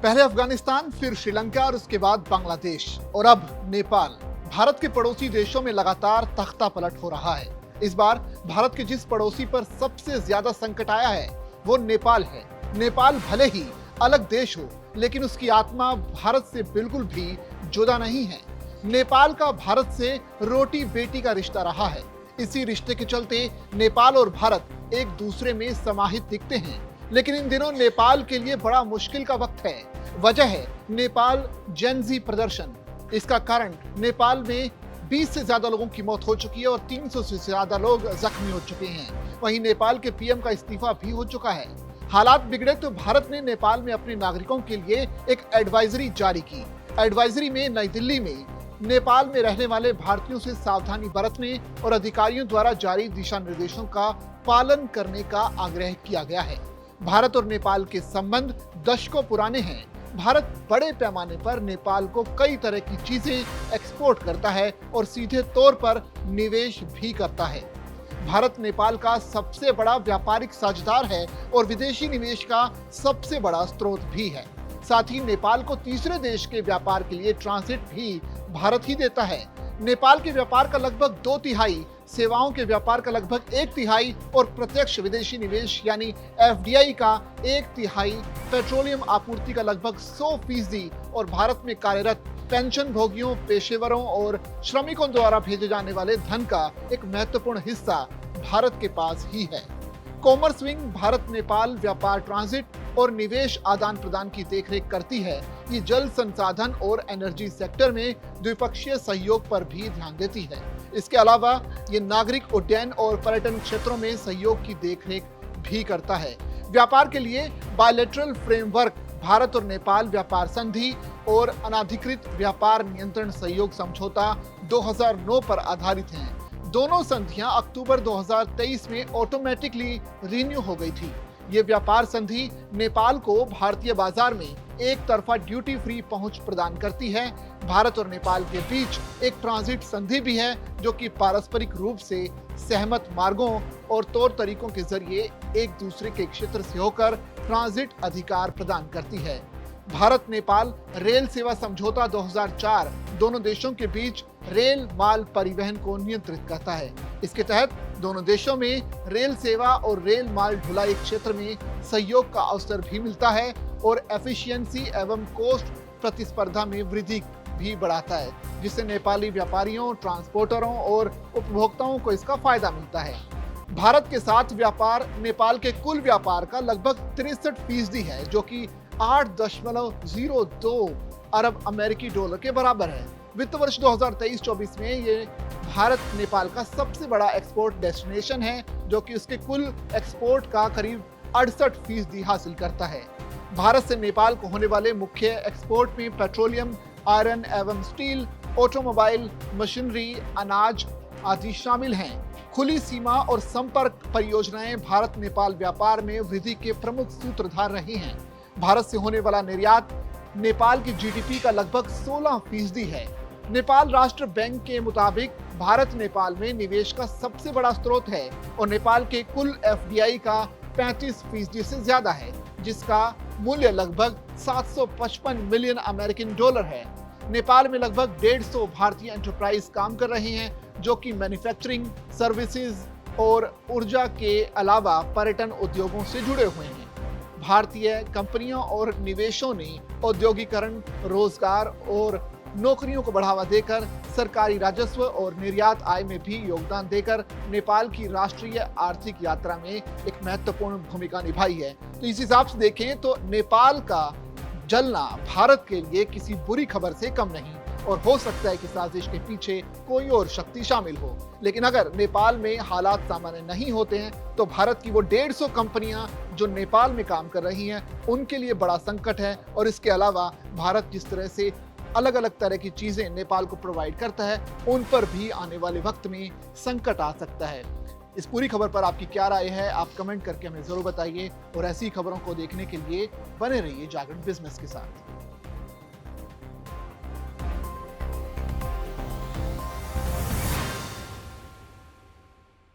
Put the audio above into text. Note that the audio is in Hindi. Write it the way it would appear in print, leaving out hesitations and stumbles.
पहले अफगानिस्तान, फिर श्रीलंका और उसके बाद बांग्लादेश और अब नेपाल। भारत के पड़ोसी देशों में लगातार तख्ता पलट हो रहा है। इस बार भारत के जिस पड़ोसी पर सबसे ज्यादा संकट आया है वो नेपाल है। नेपाल भले ही अलग देश हो, लेकिन उसकी आत्मा भारत से बिल्कुल भी जुदा नहीं है। नेपाल का भारत से रोटी बेटी का रिश्ता रहा है। इसी रिश्ते के चलते नेपाल और भारत एक दूसरे में समाहित दिखते हैं। लेकिन इन दिनों नेपाल के लिए बड़ा मुश्किल का वक्त है। वजह है नेपाल जेन ज़ी प्रदर्शन। इसका कारण नेपाल में 20 से ज्यादा लोगों की मौत हो चुकी है और 300 से ज्यादा लोग जख्मी हो चुके हैं। वहीं नेपाल के पीएम का इस्तीफा भी हो चुका है। हालात बिगड़े तो भारत ने नेपाल में अपने नागरिकों के लिए एक एडवाइजरी जारी की। एडवाइजरी में नई दिल्ली में नेपाल में रहने वाले भारतीयों से सावधानी बरतने और अधिकारियों द्वारा जारी दिशा निर्देशों का पालन करने का आग्रह किया गया है। भारत और नेपाल के संबंध दशकों पुराने हैं। भारत बड़े पैमाने पर नेपाल को कई तरह की चीजें एक्सपोर्ट करता है और सीधे तौर पर निवेश भी करता है। भारत नेपाल का सबसे बड़ा व्यापारिक साझेदार है और विदेशी निवेश का सबसे बड़ा स्रोत भी है। साथ ही नेपाल को तीसरे देश के व्यापार के लिए ट्रांजिट भी भारत ही देता है। नेपाल के व्यापार का लगभग 2/3, सेवाओं के व्यापार का लगभग 1/3 और प्रत्यक्ष विदेशी निवेश यानी एफडीआई का 1/3, पेट्रोलियम आपूर्ति का लगभग 100% और भारत में कार्यरत पेंशन भोगियों, पेशेवरों और श्रमिकों द्वारा भेजे जाने वाले धन का एक महत्वपूर्ण हिस्सा भारत के पास ही है। कॉमर्स विंग भारत नेपाल व्यापार ट्रांजिट और निवेश आदान प्रदान की देखरेख करती है। ये जल संसाधन और एनर्जी सेक्टर में द्विपक्षीय सहयोग पर भी ध्यान देती है। इसके अलावा ये नागरिक उड्डयन और पर्यटन क्षेत्रों में सहयोग की देखरेख भी करता है। व्यापार के लिए बायलैटरल फ्रेमवर्क भारत और नेपाल व्यापार संधि और अनाधिकृत व्यापार नियंत्रण सहयोग समझौता 2009 पर आधारित हैं। दोनों संधियां अक्टूबर 2023 में ऑटोमेटिकली रिन्यू हो गई थी। ये व्यापार संधि नेपाल को भारतीय बाजार में एक तरफा ड्यूटी फ्री पहुंच प्रदान करती है। भारत और नेपाल के बीच एक ट्रांजिट संधि भी है जो कि पारस्परिक रूप से सहमत मार्गों और तौर तरीकों के जरिए एक दूसरे के क्षेत्र से होकर ट्रांजिट अधिकार प्रदान करती है। भारत नेपाल रेल सेवा समझौता 2004 दोनों देशों के बीच रेल माल परिवहन को नियंत्रित करता है। इसके तहत दोनों देशों में रेल सेवा और रेल माल ढुलाई क्षेत्र में सहयोग का अवसर भी मिलता है और एफिशिएंसी एवं कोस्ट प्रतिस्पर्धा में वृद्धि भी बढ़ाता है, जिससे नेपाली व्यापारियों, ट्रांसपोर्टरों और उपभोक्ताओं को इसका फायदा मिलता है। भारत के साथ व्यापार नेपाल के कुल व्यापार का लगभग 63% है, जो कि 8.02 अरब अमेरिकी डॉलर के बराबर है। वित्त वर्ष 2023-24 में ये भारत नेपाल का सबसे बड़ा एक्सपोर्ट डेस्टिनेशन है, जो कि उसके कुल एक्सपोर्ट का करीब 68% हासिल करता है। भारत से नेपाल को होने वाले मुख्य एक्सपोर्ट में पेट्रोलियम, आयरन एवं स्टील, ऑटोमोबाइल, मशीनरी, अनाज आदि शामिल हैं। खुली सीमा और संपर्क परियोजनाएं भारत नेपाल व्यापार में वृद्धि के प्रमुख सूत्रधार रही हैं। भारत से होने वाला निर्यात नेपाल की जीडीपी का लगभग 16% है। नेपाल राष्ट्र बैंक के मुताबिक भारत नेपाल में निवेश का सबसे बड़ा स्रोत है और नेपाल के कुल एफडीआई का 35% से ज्यादा है, जिसका मूल्य लगभग 755 मिलियन अमेरिकन डॉलर है। नेपाल में लगभग 150 भारतीय एंटरप्राइज काम कर रही हैं, जो कि मैन्युफैक्चरिंग, सर्विसेज और ऊर्जा के अलावा पर्यटन उद्योगों से जुड़े हुए हैं। भारतीय कंपनियों और निवेशों ने औद्योगिकरण, रोजगार और नौकरियों को बढ़ावा देकर सरकारी राजस्व और निर्यात आय में भी योगदान देकर नेपाल की राष्ट्रीय आर्थिक यात्रा में एक महत्वपूर्ण भूमिका निभाई है। तो इस हिसाब से देखें तो नेपाल का जलना भारत के लिए किसी बुरी खबर से कम नहीं, और हो सकता है कि साजिश के पीछे कोई और शक्ति शामिल हो। लेकिन अगर नेपाल में हालात सामान्य नहीं होते हैं तो भारत की वो 150 कंपनियां जो नेपाल में काम कर रही हैं उनके लिए बड़ा संकट है। और इसके अलावा भारत जिस तरह से अलग अलग तरह की चीजें नेपाल को प्रोवाइड करता है, उन पर भी आने वाले वक्त में संकट आ सकता है। इस पूरी खबर पर आपकी क्या राय है, आप कमेंट करके हमें जरूर बताइए और ऐसी खबरों को देखने के लिए बने रहिए जागरण बिजनेस के साथ।